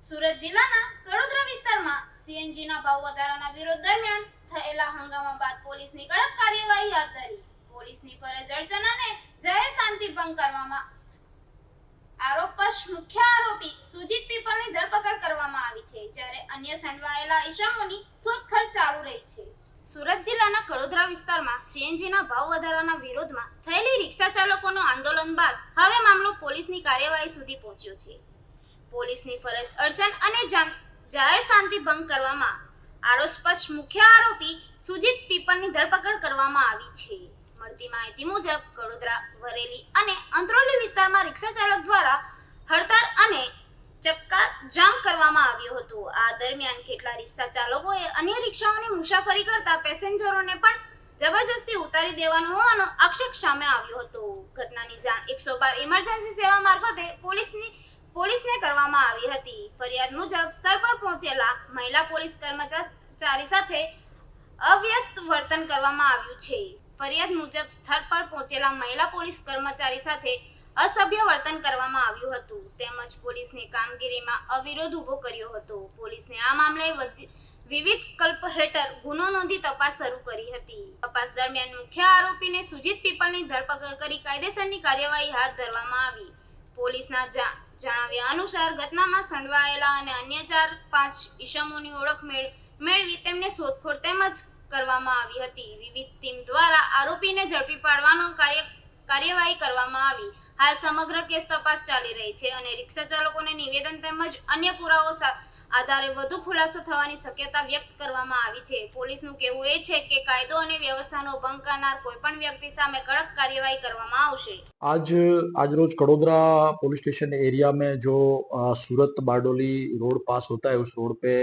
સુરત જિલ્લાના કડોદરા વિસ્તારમાં સીએનજીના ભાવ વધારાના વિરોધ દરમિયાન થયેલા હંગામા બાદ પોલીસની કડક કાર્યવાહી હાથ ધરી. પોલીસની ફરજ અડચણ અને જાહેર શાંતિ ભંગ કરવામાં મુખ્ય આરોપી સુજીત પીપલની ધરપકડ કરવામાં આવી છે, જ્યારે અન્ય સંડવાયેલા ઇસમોની શોધખોળ ચાલુ રહી છે. સુરત જિલ્લાના કડોદરા વિસ્તારમાં સીએનજીના ભાવ વધારાના વિરોધમાં થયેલી રિક્ષા ચાલકોનું આંદોલન બાદ હવે મામલો પોલીસની કાર્યવાહી સુધી પહોંચ્યો છે. પોલીસની ફરજ અડચણ અને જાહેર શાંતિ ભંગ કરવામાં મુખ્ય આરોપી સુજીત પીપલની ધરપકડ કરવામાં આવી છે. મળતી માહિતી મુજબ કડોદરા, વરેલી અને અંત્રોલી વિસ્તારમાં રિક્ષા ચાલક દ્વારા હડતાળ અને ચક્કા જામ કરવામાં આવ્યો હતો. આ દરમિયાન કેટલા રિક્ષા ચાલકોએ અન્ય રિક્ષાઓની મુસાફરી કરતા પેસેન્જરોને પણ જબરજસ્તી ઉતારી દેવાનો હોવાનો આક્ષેપ સામે આવ્યો હતો. ઘટનાની જાણ 112 ઇમરજન્સી સેવા મારફતે પોલીસને કરવામાં આવી હતી. ફરિયાદ મુજબ સ્થળ પર પહોંચેલા મહિલા પોલીસ કર્મચારી સાથે અવ્યસ્ત વર્તન કરવામાં આવ્યું છે. ફરિયાદ મુજબ સ્થળ પર પહોંચેલા મહિલા પોલીસ કર્મચારી સાથે અસભ્ય વર્તન કરવામાં આવ્યું હતું, તેમજ પોલીસની કામગીરીમાં અવિરોધ ઊભો કર્યો હતો. પોલીસને આ મામલે વિવિધ કલ્પ હેઠળ ગુનો નોંધી તપાસ શરૂ કરી હતી. તપાસ દરમિયાન મુખ્ય આરોપીને સુજીત પીપલની ધરપકડ કરી કાયદેસરની કાર્યવાહી હાથ ધરવામાં આવી. પોલીસના જણાવ્યા અનુસાર ઘટનામાં સંડવાયેલા અને અન્ય 4-5 ઇસમોની ઓળખ મેળવી તેમને શોધખોળ તેમજ કરવામાં આવી હતી. વિવિધ ટીમ દ્વારા આરોપીને ઝડપી પાડવાનો કાર્યવાહી કરવામાં આવી. હાલ સમગ્ર કેસ તપાસ ચાલી રહી છે અને રિક્ષા ચાલકોને નિવેદન તેમજ અન્ય પુરાવાઓ આધારે વધુ ખુલાસો થવાની શક્યતા વ્યક્ત કરવામાં આવી છે. પોલીસનું કહેવું એ છે કે કાયદો અને વ્યવસ્થાનો ભંગ કરનાર કોઈપણ વ્યક્તિ સામે કડક કાર્યવાही કરવામાં આવશે. आज रोज कड़ोदरा पुलिस स्टेशन एरिया में जो सूरत बारडोली रोड पास होता है, उस रोड पे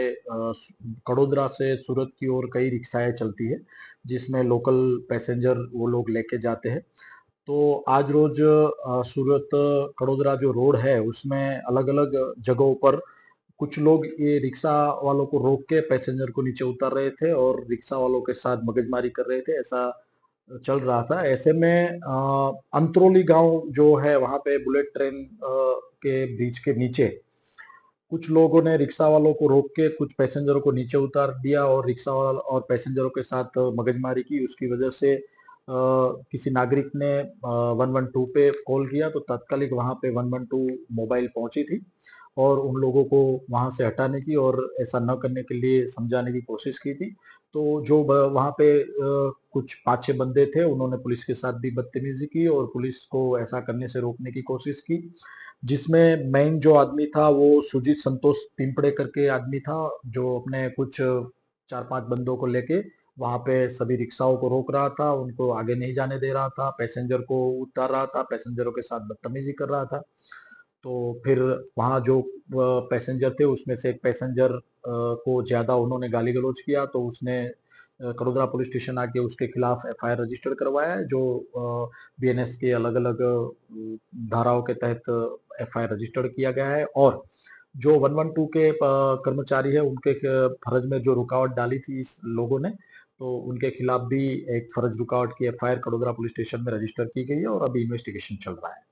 कड़ोदरा से सूरत की ओर कई रिक्शाएं चलती है, जिसमें लोकल पैसेंजर वो लोग लेके जाते हैं. तो आज रोज सूरत कड़ोदरा जो रोड है उसमें अलग अलग जगहों पर कुछ लोग ये रिक्शा वालों को रोक के पैसेंजर को नीचे उतार रहे थे और रिक्शा वालों के साथ मगजमारी कर रहे थे, ऐसा चल रहा था. ऐसे में अंत्रोली गांव जो है वहां पे बुलेट ट्रेन के ब्रिज के नीचे कुछ लोगों ने रिक्शा वालों को रोक के कुछ पैसेंजरों को नीचे उतार दिया और रिक्शा वाला और पैसेंजरों के साथ मगजमारी की. उसकी वजह से किसी नागरिक ने 112 पे कॉल किया तो तात्कालिक वहां पे 112 मोबाइल पहुंची थी और उन लोगों को वहां से हटाने की और ऐसा न करने के लिए समझाने की कोशिश की थी. तो जो वहां पे कुछ 5-6 बंदे थे, उन्होंने पुलिस के साथ भी बदतमीजी की और पुलिस को ऐसा करने से रोकने की कोशिश की, जिसमें मेन जो आदमी था वो सुजीत संतोष पिंपड़े करके आदमी था, जो अपने कुछ 4-5 बंदों को लेके वहां पे सभी रिक्शाओं को रोक रहा था, उनको आगे नहीं जाने दे रहा था, पैसेंजर को उतार रहा था, पैसेंजरों के साथ बदतमीजी कर रहा था. तो फिर वहाँ जो पैसेंजर थे उसमें से एक पैसेंजर को ज्यादा उन्होंने गाली गलौज किया, तो उसने कड़ोदरा पुलिस स्टेशन आके उसके खिलाफ एफआईआर रजिस्टर करवाया है, जो बीएनएस के अलग अलग धाराओं के तहत एफआईआर रजिस्टर्ड किया गया है. और जो 112 के कर्मचारी है उनके फर्ज में जो रुकावट डाली थी इस लोगों ने, तो उनके खिलाफ भी एक फर्ज रुकावट की एफआईआर कड़ोदरा पुलिस स्टेशन में रजिस्टर की गई है और अभी इन्वेस्टिगेशन चल रहा है.